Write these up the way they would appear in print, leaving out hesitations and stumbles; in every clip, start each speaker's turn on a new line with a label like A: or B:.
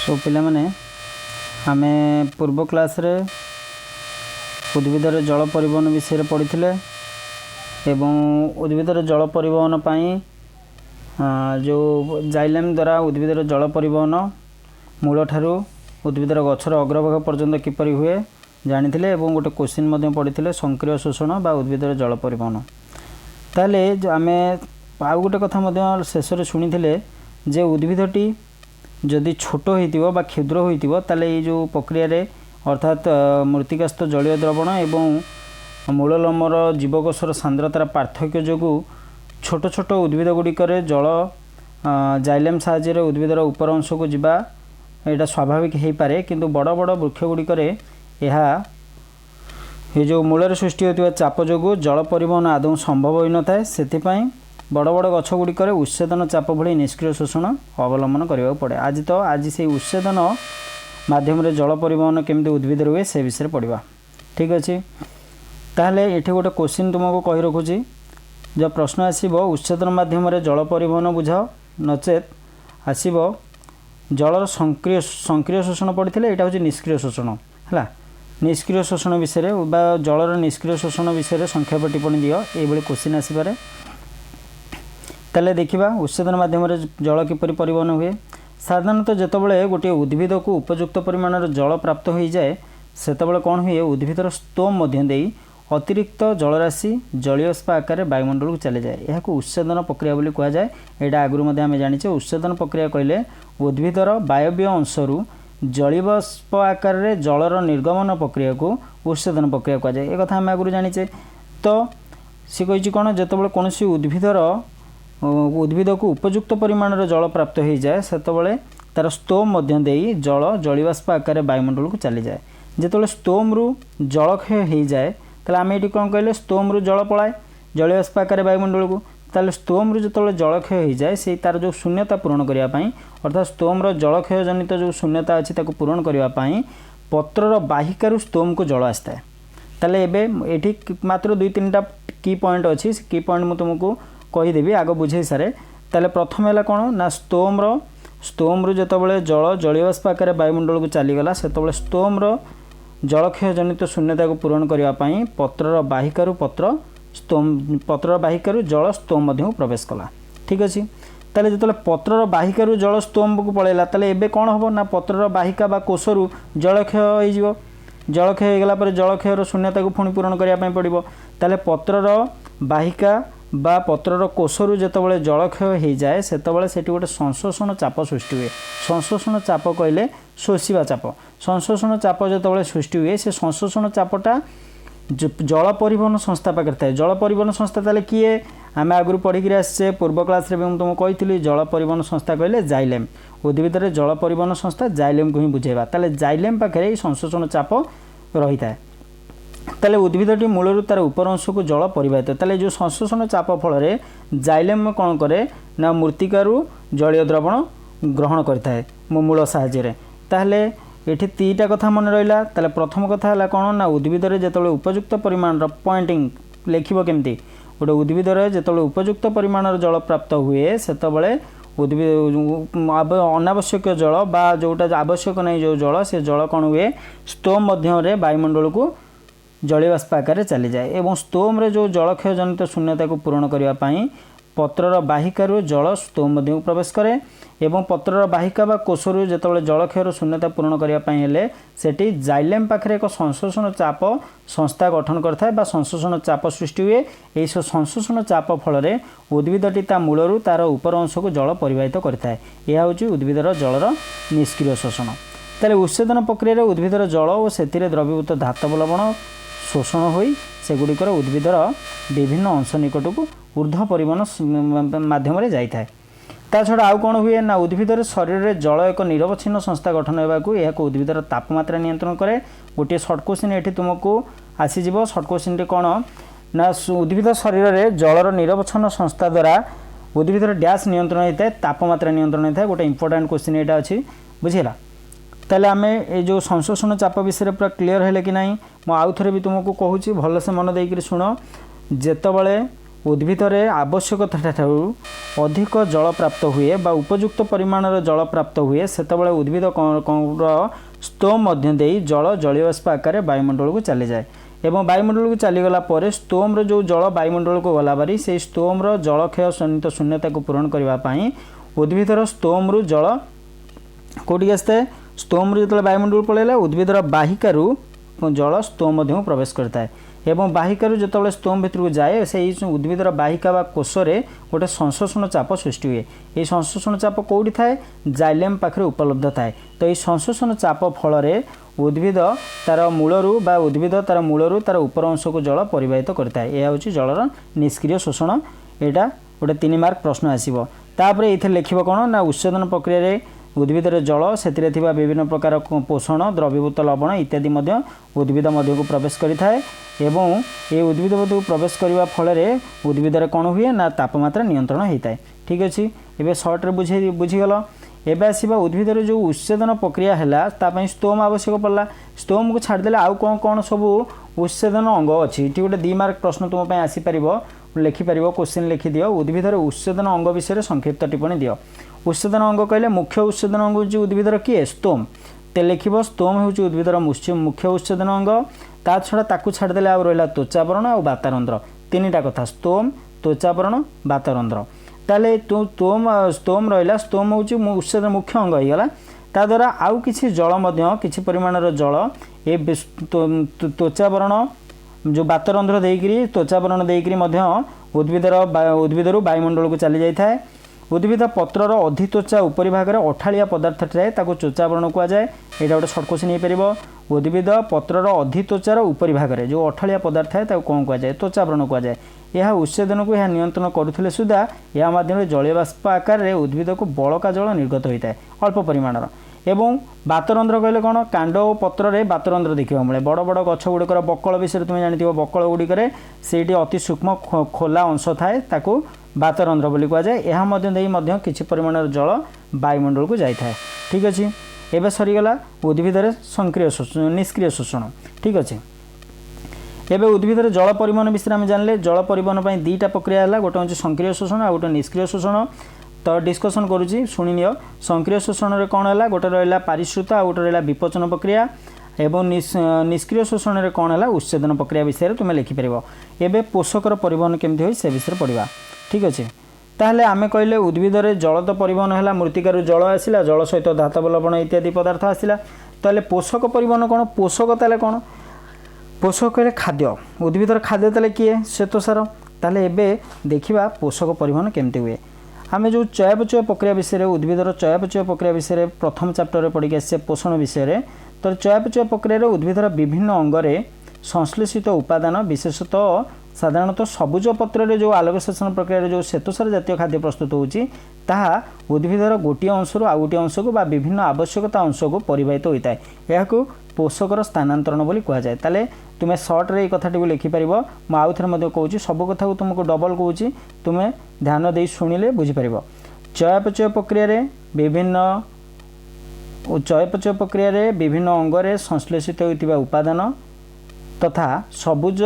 A: तो पिला माने आमे पूर्व क्लास रे उद्भिदर जल परिवहन विषय पढ़ी एवं उद्भिदर जल परिवहन पाई जो जाइलेम द्वारा उद्भिदर जल परिवहन मूल ठारू उद्भिदर गछर अग्रभाग पर्यंत किपरि हुए जानिथिले एवं गोटे क्वेश्चन मध्य पढ़ी सक्रिय शोषण बा उद्भिदर जल परिवहन। ताले आमे आउ गोटे कथा मध्य शेष रे शुणिथिले जे उद्भिदटी जदि छोट होइतिबो बा क्षुद्र होइतिबो ताले ए जो प्रक्रिया रे अर्थात मृत्तिकास्थ जलीय द्रवण एवं मूललम्बर जीवकोशर सांद्रतार पार्थक्य जोगु छोट छोट उद्भिद गुड़िकर जल जाइलेम साहाय्य उद्भिदर उपर अंश को जीवा यहाँ स्वाभाविक हो पारे किंतु बड़ बड़ वृक्ष गुड़िकर ये जो मूल सृष्टि होता चाप जोगु जल परिवहन आदौ संभव हो न था से बड़ बड़ गछ गुड़िकर उच्छेदन चाप भली निष्क्रिय शोषण अवलम्बन करने पड़े। आज से उच्छेदन माध्यम जल परिवहन केमती उद्भिद हुए से विषय पढ़ा। ठीक अच्छे ताहले ये गोटे क्वेश्चन तुमको कही रखुची जब प्रश्न आसब उच्छेदन माध्यम जल परिवहन बुझ नचेत आसब जलर सक्रिय शोषण पड़े यहाँ हूँ निष्क्रिय शोषण है निष्क्रिय शोषण विषय जलर निष्क्रिय शोषण विषय संक्षेप टिप्पणी दियो ये क्वेश्चन आसपे। ताले देखिबा उच्छेदन माध्यम जल किपरि परिवहन हुए। साधारणतः जितेबाला गोटे उद्भिद को उपयुक्त परिमाण जल प्राप्त हो जाए सेतबेले कौन हुए उद्भिदर स्तोम मध्य देई अतिरिक्त जलराशि जलीयस्पा आकार वायुमंडल को चली जाए यह उच्छेदन प्रक्रिया बोली कह जाए। यहाँ आगुरी आम जाचे उच्छेदन प्रक्रिया कहले उद्भिदर वायव्य अंशरू जलीयस्प आकार जलर निर्गमन प्रक्रिया को उच्छेदन प्रक्रिया कह जाए। एक कथा आम आगुरी जाचे तो सी कही कौन जितेबाला कौन उद्भिदर उद्भिद को उपयुक्त परिमाण जल प्राप्त हो जाए सेतबेले तार स्तोम मध्य देई जल जलीयस्प आकार वायुमंडल को चली जाए। जिते स्तोम रु जल क्षय हो जाए ताले आम ये कौन कहले स्तोम रु जल पलाए जलीयस्प आकार वायुमंडल को ताले स्तोम रु जो जल क्षय हो जाए से तार जो शून्यता पूरण करने अर्थात स्तोम जल क्षय जनित जो शून्यता अच्छी पूरण करने पत्रर बाहिकारु स्तोम को जल आसता है। ताले ये मात्र 2-3 की पॉइंट अच्छी की पॉइंट मुझे तुमको कहीदेवी आग बुझे सारे। ताले प्रथम है कौन ना स्तोम रु जितेबाला जल जलीयस्प आकार वायुमंडल को चलीगला से स्तोम जलक्षय जनित शून्यता को पूरण करने पत्रर बाहिकारु पत्रर बाहिकारु जल स्तोम मध्य प्रवेश कला। ठीक अच्छे ताले जो पत्रर बाहिकारु जल स्तोम को पलैला ताले एबे कौन हम ना पत्रर बाहिका बा कोशरु जलक्षय हो जलक्षय होगला जलक्षयर शून्यता को पुणी पूरण करने पड़ो। ताले पत्रर बाहिका बा पत्रर कोशरु जितेबाला जलक्षय हो जाए से गोटे संशोषण चाप सृष्टि हुए। संशोषण चाप कहले शोषिबा चाप संशोषण चाप जितेबाला सृष्टि हुए से संशोषण चापटा जल परिवहन संस्था पाखे थाए। जल परिवहन संस्था ताले किए आम आगुरी पढ़ी आसे पूर्व क्लास रे तुमको कही जल परिवहन संस्था कहले जाइलेम उद्भिद जल परिवहन संस्था जाइलेम को ही बुझेबा। ताले जाइलेम पाखे संशोषण चाप रही था ताले उद्भिदटी मूलर तार उपर अंश को जल परिवाहित ताले जो संशोषण चाप फल जाइलेम कौन करे ना मृत्तिकारु जलीय द्रवण ग्रहण करता मूल साहाय्य। ताहले ये 3टा कथा मन रहा। ताले प्रथम कथा है कौन ना उद्भिदर जिते उपयुक्त परिमाण पॉइंटिंग लिखिब केमती गोटे उद्भिदर जिते उपयुक्त परिमाण जल प्राप्त हुए सेतबेले उद्भिद अनावश्यक जल बा जोटा आवश्यक नहीं जो जल से जल कौन हुए स्तोम मध्य वायुमंडल को जलीयस्प आकार चली जाए एवं स्तोम रे जो जलक्षय जनित शून्यता को पूरण करने पत्रर बाहिकारु जल स्तोम मध्य प्रवेश करे एवं पत्रर बाहिका बा कोशरु जितेबाला जलक्षयर शून्यता पूरण करने सेठी जाइलेम पाखे एक संशोषण चाप संस्था गठन करता बा संशोषण चाप सृष्टि हुए। यही संशोषण चाप फल उद्भिदटी ता मूलरू तार उपर अंश को जल परिवाहित करता है। यह हूँ उद्भिदर जलर निष्क्रिय शोषण। ताले उच्छेदन प्रक्रिया उद्भिदर जल और से द्रवीभूत धातव लवण शोषण होई सेगुड़िकर उद्भिदर विभिन्न अंश निकट को ऊर्ध्व परिवहन माध्यम जाए। ता छड़ा आउ कौन हुए ना उद्भिदर शरीर में जल एक निरवच्छिन्न संस्था गठन होगा यह उद्भिदर तापमात्रा नियंत्रण करे। गोटे सर्ट क्वेश्चन ये तुमको आसीज सर्ट क्वेश्चन कौन ना उद्भिद शरीर में जलर निरवच्छिन्न संस्था द्वारा उद्भिदर डैश नियंत्रण होता है तापमात्रा नियंत्रण होता है। गोटे इंपोर्टाट क्वेश्चन यहाँ अच्छी बुझेगा। ताले आमे ये जो संशोषण चाप विषय पूरा क्लीयर है कि नहीं मु आउ थे भी तुमको कहूँ भल से मन देकर शुण जितेबाला उद्भिदरे आवश्यकता ठारू अधिक जल प्राप्त हुए बा उपयुक्त परिमाणर जल प्राप्त हुए सेतबेले उद्भिद स्तोम मध्य देई जल जलीय बाष्प आकार वायुमंडल को चली जाए एवं वायुमंडल को चलीगला स्टोम्र जो जल वायुमंडल को गला बारी से स्टोम्र जलक्षय जनित शून्यता को पूरण करने उद्भिदर स्टोम्रु जल कौटी आसता स्टोम्रु जो वायुमंडल पलैला उद्भिदर बाहिकारु जल स्टोम मध्य प्रवेश करता है एवं बाहिकारु जो स्टोम भितर को जाए से उद्भिदर बाहिका बा कोशरे गोटे संशोषण चाप सृष्टि हुए ये संशोषण चाप कौटी थाए जाइलेम पाखे उपलब्ध थाए तो ये संशोषण चाप फल उद्भिद तार मूलरू बा उद्भिद तार मूलरू तार उपर अंश को जल परिवाहित करता है यह हूँ जलर निष्क्रिय शोषण यहाँ गोटे 3 मार्क प्रश्न आसो तापर ये लिख कौन ना उत्सेदन प्रक्रिय उद्भिदर जल से विभिन्न प्रकार पोषण द्रवीभूत लवण इत्यादि उद्भिद मध्य को प्रवेश करें एवं ये उद्भिद मध्य को प्रवेश करने फल उद्भिदर कौन हुए ना तापमात्रा नियंत्रण होता है ठीक अच्छे एवं सर्ट्रे बुझीगल एवं आसवा उद्भिदर जो उत्सेदन प्रक्रिया है स्टोम आवश्यक पड़ा स्टोम को छाड़देले आउ कौन कौन सब उत्सेदन अंग अच्छी ये गोटे 2 मार्क प्रश्न तुम आसीपर लिखिपर क्वेश्चन लिखिदि उद्भिदर उत्सेदन अंग विषय संक्षिप्त टिप्पणी दियो उत्सेदन अंग कहले मुख्य उत्सेदन अंग हूँ उद्भिदर किए स्टोम ते लिख स्टोम हूँ उद्भिदर मुख्य उत्सेदन अंग ता छड़ा ताकू छाड़देले आ रहा त्वचावरण और वातारंध्र 3टा कथा स्टोम त्वचावरण वातारंध्र ताले स्टोम रहा स्टोम हूँ उत्सेदन मुख्य अंग होगा ता द्वारा आउ किसी जल किसी परिमाणर जल ए त्वचावरण जो वातारंध्र देकरी त्वचावरण देकरी उद्भिदर वायुमंडल को चली जाए उद्भिद पत्रर अधित्वचा उपरी भाग में अठाड़िया पदार्थ थाए त्वचावरण कहुए यहाँ गोटे सर्ट क्वेश्चन हो पार उद्भिद पत्रर अधित्वचार उपरी भाग में जो अठाड़िया पदार्थ थाए कौन कहुए त्वचावरण कहुए यह उत्सेदन को यह नियंत्रण करुले सुधा या माध्यम जलीय बाष्प आकार में उद्भिद को बड़का जल निर्गत होता है अल्प परिमाणर एवं वातरंध्र कहले कौन कांड और पत्र में वातरंध्र देखा मिले बड़ बड़ गछ गुड़िकर बकल विषय तुम जानी बकल गुड़िकर से अति सूक्ष्म खोला अंश थाए ताकू वातरंध्र बोली कहुए यह किसी परिमाण जल वायुमंडल को जाए ठीक अच्छे एवं सरीगला उद्भिदर सक्रिय निष्क्रिय शोषण ठीक अच्छे एवं उद्भिदर जल परिवहन विषय में जानले जल परिवहन पर 2टा प्रक्रिया है गोटे हूँ सक्रिय शोषण आ गोटे निष्क्रिय शोषण तो डिस्कसन करुँची शुणी सक्रिय शोषण में कौन है गोटे रहा पारिश्रुत आ गोटे रहा विपचन प्रक्रिया एवं निष्क्रिय शोषण में कौन है उत्सेदन प्रक्रिया विषय तुम लिखिपर एवं पोषकर परिवहन केमती हो से विषय पढ़ा ठीक अच्छे ताहले आमे कहले उद्भिदरे जल तो परिवहन है मृत्तिकारु जल आसला जल सहित धातव लवण इत्यादि पदार्थ आसला ताहले पोषक परिवहन कौन पोषक ताहले कौन पोषक कहले खाद्य उद्भिदर खाद्य ताहले किए श्वेतसार ताहले एबे देखिबा पोषक परिवहन केमती हुए आमे जो चयापचय प्रक्रिया विषय उद्भिदर चयापचय प्रक्रिया विषय प्रथम चैप्टर पढ़ी आसे पोषण विषय तो चयापचय प्रक्रिया उद्भिदर विभिन्न अंगरे संश्लेषित उपादान विशेषतः साधारणतः सबुज पत्र जो आलोक शोषण प्रक्रिया जो श्वेतसार जातीय खाद्य प्रस्तुत होची ताहा उद्भिदर गोटे अंशर आउ गोटे अंश को विभिन्न आवश्यकता अंश को परिवाहित होता है यह पोषकर स्थानांतरण बोली कहुए ताले तुम्हें सर्ट रे कथाटी लिखिपर आउ थे कहूँ सब कथा को तुमको डबल कहूँ तुम्हें ध्यान दे शुणिले बुझीपर चयापचय प्रक्रिया विभिन्न अंगरे संश्लेषित होता उपादान तथा सबुज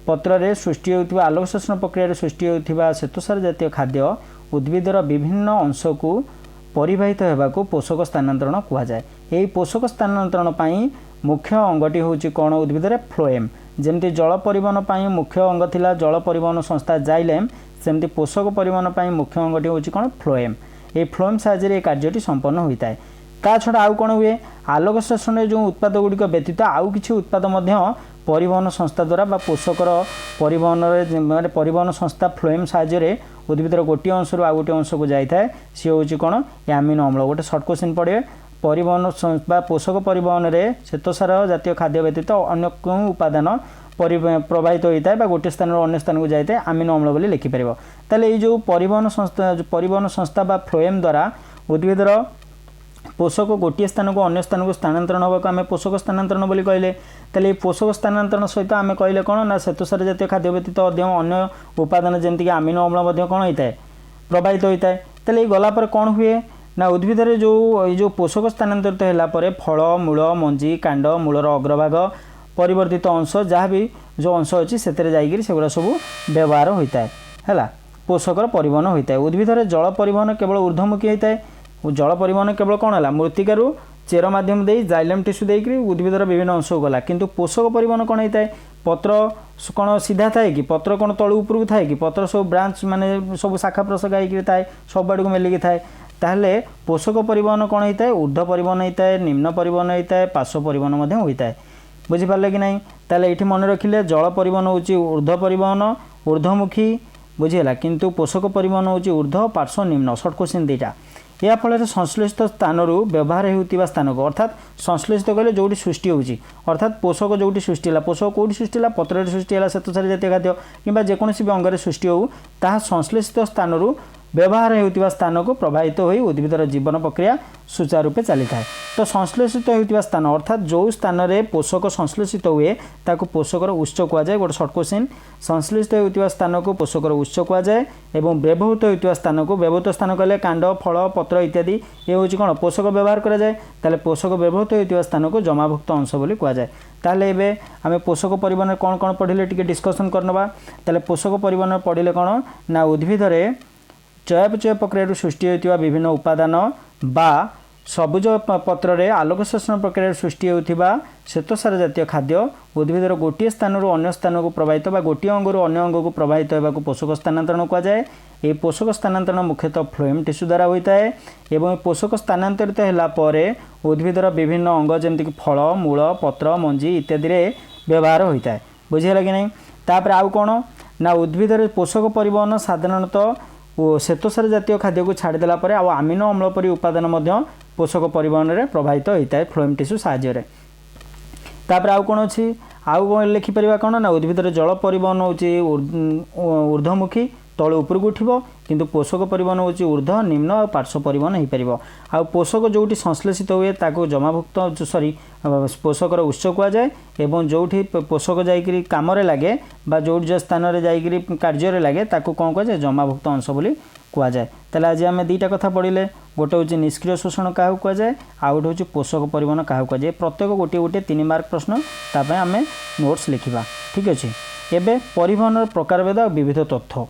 A: पत्र सृष्टि होता आलोक शोषण प्रक्रिया सृष्टि होता श्वेतसार जातीय खाद्य उद्भिदर विभिन्न अंश को परिवाहित होगाकू पोषक स्थानांतरण कहुए यही पोषक स्थानांतरण पाई मुख्य अंगटी हूँ कौन उद्भिदर फ्लोएम जमती जल परिवहन पाई मुख्य अंग थिला जल परिवहन संस्था जाइलेम सेमती पोषक परिवहन पाई मुख्य अंगटी हूँ कौन फ्लोएम ये फ्लोएम साहाय्य कार्य संपन्न होता है ता छड़ा आउ कौन हुए आलोक शोषण जो उत्पाद गुड़िक व्यतीत आउ किसी उत्पाद परिवहन संस्था द्वारा बा पोषकर परिवहन माने परिवहन संस्था फ्लोएम साहाय्य उद्भिदर गोटे अंश आउ गोटे अंश को जाए सी हूँ कौन अमीनो अम्ल गोटे सर्ट क्वेश्चन पड़े परिवहन बा पोषक परिवहन में श्वेतसार जातीय खाद्य व्यतीत अन्य क्यों उपादान प्रवाहित होता है गोटे स्थान अन्य स्थान को जाए अमीनो अम्ल बोली लिखिपर ताले ये जो परिवहन संस्था बा फ्लोएम द्वारा उद्भिदर पोषक गोटे स्थान को अन्य स्थान को स्थानांतरण होगा आम पोषक स्थानांतरण बोली कहले ताले पोषक स्थानांतरण सहित आम कहले कौन ना श्वेतसार जातीय खाद्य व्यतीत अन्य उपादान जमीक अमीनो अम्ल कौन होता है प्रवाहित होता है ताले गलापर कौन हुए ना उद्भिदर जो पोषक स्थानांतरित है फल मूल मंजी कांड मूलर अग्रभाग परिवर्तित अंश जहाँ भी जो अंश अच्छी से जाकि सेगुड़ा सब व्यवहार होता है है पोषकर परिवहन होता है। उद्भिद जल परिवहन केवल ऊर्ध्वमुखी होता है। जल परिवहन केवल कौन है मृत्तिकारु चेर माध्यम दे जाइलम टिश्यू देकर उद्भिदर विभिन्न अंश गला, किंतु पोषक परिवहन कौन होता है पत्र कौन सीधा थाए कि पत्र कौन तलू उपरକୁ थाए कि पत्र सब ब्रांच माने सब शाखा प्रशाखा होकर थाए सब आड़ को मेलिकी थाए। ताहले पोषक परिवहन कौन होता है ऊर्ध्व परिवहन होता है, निम्न परिवहन होता है, पार्श्व परिवहन होता है। बुझिपारे कि नहीं? ताहले ये मन रखिले जल परिवहन होची ऊर्ध्व परिवहन ऊर्ध्वमुखी बुझीगला, किंतु पोषक परिवहन होची ऊर्ध्व पार्श्व निम्न। सर्ट क्वेश्चन दुईटा। या फल संश्लेषित स्थान व्यवहार होता स्थान को अर्थात संश्लेषित कहले जो सृष्टि होची अर्थात पोषक जो सृष्टि है पोषक कौटी सृष्टि है पत्र सृष्टि है श्वेतसार जातीय खाद्य कि जेकोसी भी अंग सृष्टि हो ताहा संश्लेषित स्थान व्यवहार होता स्थान को प्रभावित हो उद्भिदर जीवन प्रक्रिया सुचारू रूपे चली था। तो संश्लेषित होता स्थान अर्थात जो स्थान में पोषक संश्लेषित हुए ताको पोषकर उत्स कहुए। गोटे सर्ट क्वेश्चन संश्लेषित होता स्थान को पोषकर उत्स कहुए और व्यवहृत होता स्थान को व्यवहृत स्थान कहले कांड फल पत्र इत्यादि ये हूँ कौन पोषक व्यवहार करा जाए ताले पोषक व्यवहृत होता स्थान को जमाभुक्त अंश बोली कहुए। ताले एबे आमे पोषक परिवहन कौन कौन पढ़िले टिके डिस्कसन करनबा। ताले पोषक परिवहन पढ़िले कौन ना उद्भिदरे चयापचय प्रक्रिया सृष्टि होता विभिन्न उपादान बा सबुज पत्र में आलोक शोषण प्रक्रिया सृष्टि होता श्वेतसार जातीय खाद्य उद्भिदर गोटे स्थान अन्य स्थान को प्रभावित बा गोटे अंगरू अन्य अंग को प्रभावित होगा पोषक स्थानांतरण कहुए। ये पोषक स्थानांतरण मुख्यतः फ्लोएम टिश्यू द्वारा होता है एवं पोषक स्थानांतरित होगापर उद्भिदर विभिन्न अंग जमीक फल मूल पत्र मंजी इत्यादि व्यवहार होता है। बुझीगला कि नहीं? तापर आउ कौन ना उद्भिदर पोषक परिवहन साधारणतः श्वेतसार जातीय खाद्य को छाड़देला आमिनो अम्ल परी उपादान पोषक परिवहन में प्रभावित होता है फ्लोएम टिश्यू साहाय्य। तापर आउ कौन अच्छी आउ कौन लिखिपर कौन ना उद्भिदर जल परिवहन होची ऊर्ध्वमुखी तल उपरକୁ उठिबो किंतु पोषक परिवहन होची ऊर्ध्व निम्न और पार्श्व परिवहन हो पारिबो। आ पोषक जोटी संश्लेषित हुए ताको जमाभुक्त सॉरी पोषकर उत्स कहुए एवं जोटी पोषक जाइकरी काम रे लागे बा जो स्थान रे जाइकरी कार्य रे लागे ताको कोन कहुए जमाभुक्त अंश बोली कहुए। ताले आज आमे दुईटा कथा पढ़िले गोटे हूँ निष्क्रिय शोषण क्या कहुए आउ गोटे हूँ पोषक परिवहन क्या कहुए। प्रत्येक गोटे गोटे 3 मार्क प्रश्न तापर आमे नोट्स लिखा। ठीक अच्छे। एबे परिवहन प्रकारभेद और विविध तथ्य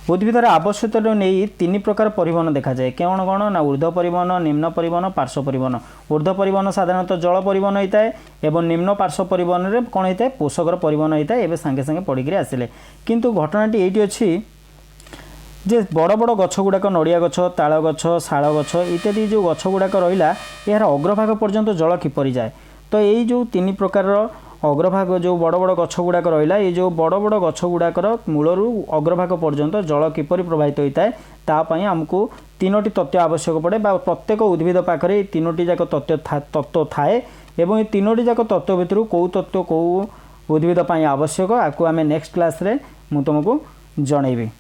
A: उद्भिदर आवश्यकता नहीं 3 प्रकार परिवहन देखा जाए कौन कौन ना ऊर्ध्व परिवहन निम्न परिवहन पार्श्व परिवहन। ऊर्ध्व परिवहन साधारणतः जल परिवहन होता है एवं निम्न पार्श्व परिवहन में कौन होता है पोषकर परिवहन होता है। एवं सांगे सांगे पढ़ी आसिले किंतु घटनाटी ये अच्छी जे बड़ बड़ गछ गुड़ाक नड़िया गछ ताल गछ शाल गछ इत्यादि जो गछ गुड़ाक रहा यार अग्रभाग पर्यंत जल किपरि जाए। तो यही जो 3 प्रकार अग्रभाग जो बड़ बड़ गछ गुड़ाक रहा ये जो बड़ बड़ गछ गुड़ाकर मूलरू अग्रभाग पर्यंत जल किपरि प्रभावित होता है तापाई आमको 3टी तथ्य आवश्यक पड़े बा प्रत्येक उद्भिद पाखे 3टी जाक तत्व थाए एवं 3टी जाक तत्व भितर कौ तत्व कौ उद्भिद आवश्यक आपको आम नेक्स्ट क्लास रे मु तुमको जनइबी।